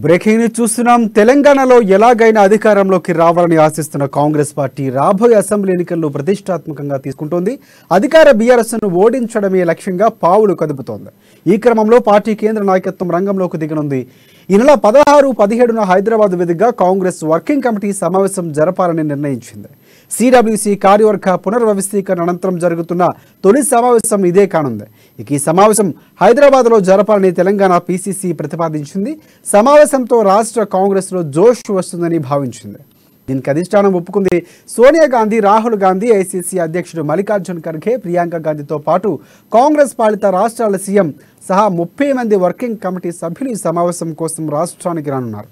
Breaking news చూస్తున్నాం. తెలంగాణలో ఎలాగైనా అధికారంలోకి రావాలని ఆశిస్తున్న కాంగ్రెస్ పార్టీ రాబోయే అసెంబ్లీ ఎన్నికలను ప్రతిష్టాత్మకంగా తీసుకుంటోంది. అధికార బీఆర్ఎస్ను ఓడించడమే లక్ష్యంగా పావులు కదుపుతోంది. ఈ క్రమంలో పార్టీ కేంద్ర నాయకత్వం రంగంలోకి దిగనుంది. ఈ నెల 16, 17న హైదరాబాద్ వేదికగా కాంగ్రెస్ వర్కింగ్ కమిటీ సమావేశం జరపాలని నిర్ణయించింది. సిడబ్ల్యూసి కార్యవర్గ పునర్వ్యవస్థీకరణ అనంతరం జరుగుతున్న తొలి సమావేశం ఇదే కానుంది. ఇక ఈ సమావేశం హైదరాబాద్లో జరపాలని తెలంగాణ పీసీసీ ప్రతిపాదించింది. సమావేశంతో రాష్ట్ర కాంగ్రెస్లో జోష్ వస్తుందని భావించింది. దీనికి అధిష్టానం ఒప్పుకుంది. సోనియా గాంధీ, రాహుల్ గాంధీ, ఐసీసీ అధ్యక్షుడు మల్లికార్జున్ ఖర్గే, ప్రియాంక గాంధీతో పాటు కాంగ్రెస్ పాలిత రాష్ట్రాల సీఎం సహా 30 మంది వర్కింగ్ కమిటీ సభ్యులు ఈ సమావేశం కోసం రాష్ట్రానికి రానున్నారు.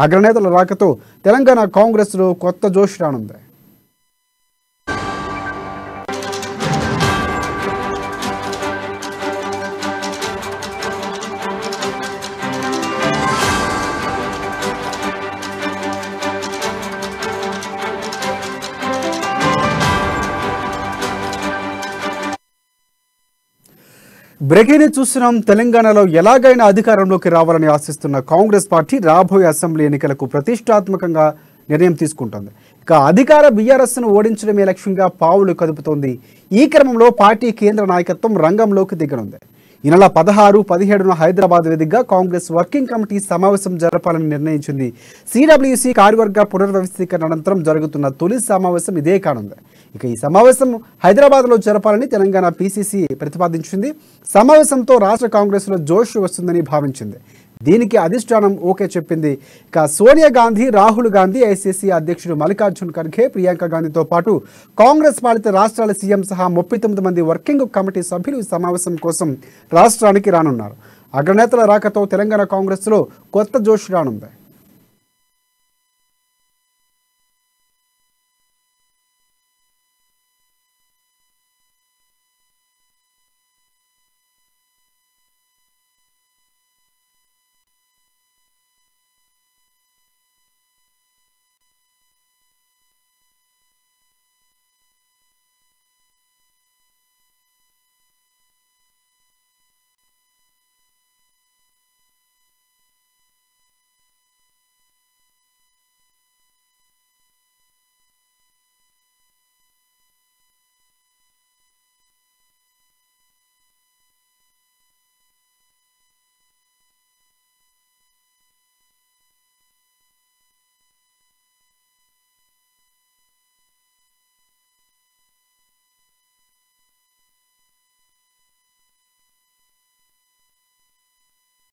అగ్రనేతల రాకతో తెలంగాణ కాంగ్రెస్లో కొత్త జోష్ రానుంది. బ్రేకింగ్ న్యూస్ చూస్తున్నాం. తెలంగాణలో ఎలాగైనా అధికారంలోకి రావాలని ఆశిస్తున్న కాంగ్రెస్ పార్టీ రాబోయే అసెంబ్లీ ఎన్నికలకు ప్రతిష్టాత్మకంగా నిర్ణయం తీసుకుంటోంది. ఇక అధికార బీఆర్ఎస్ను ఓడించడమే లక్ష్యంగా పావులు కదుపుతోంది. ఈ క్రమంలో పార్టీ కేంద్ర నాయకత్వం రంగంలోకి దిగనుంది. ఈ నెల 16, 17న హైదరాబాద్ వేదికగా కాంగ్రెస్ వర్కింగ్ కమిటీ సమావేశం జరపాలని నిర్ణయించింది. సిడబ్ల్యూసి కార్యవర్గ పునర్వ్యవస్థీకరణ అనంతరం జరుగుతున్న తొలి సమావేశం ఇదే కానుంది. ఇక ఈ సమావేశం హైదరాబాద్లో జరపాలని తెలంగాణ పీసీసీ ప్రతిపాదించింది. సమావేశంతో రాష్ట్ర కాంగ్రెస్లో జోష్ వస్తుందని భావించింది. దీనికి అధిష్టానం ఓకే చెప్పింది. ఇక సోనియా గాంధీ, రాహుల్ గాంధీ, ఐసీసీ అధ్యక్షుడు మల్లికార్జున్ ఖర్గే, ప్రియాంక గాంధీతో పాటు కాంగ్రెస్ పాలిత రాష్ట్రాల సీఎం సహా 39 మంది వర్కింగ్ కమిటీ సభ్యులు ఈ సమావేశం కోసం రాష్ట్రానికి రానున్నారు. అగ్రనేతల రాకతో తెలంగాణ కాంగ్రెస్లో కొత్త జోష్ రానుంది.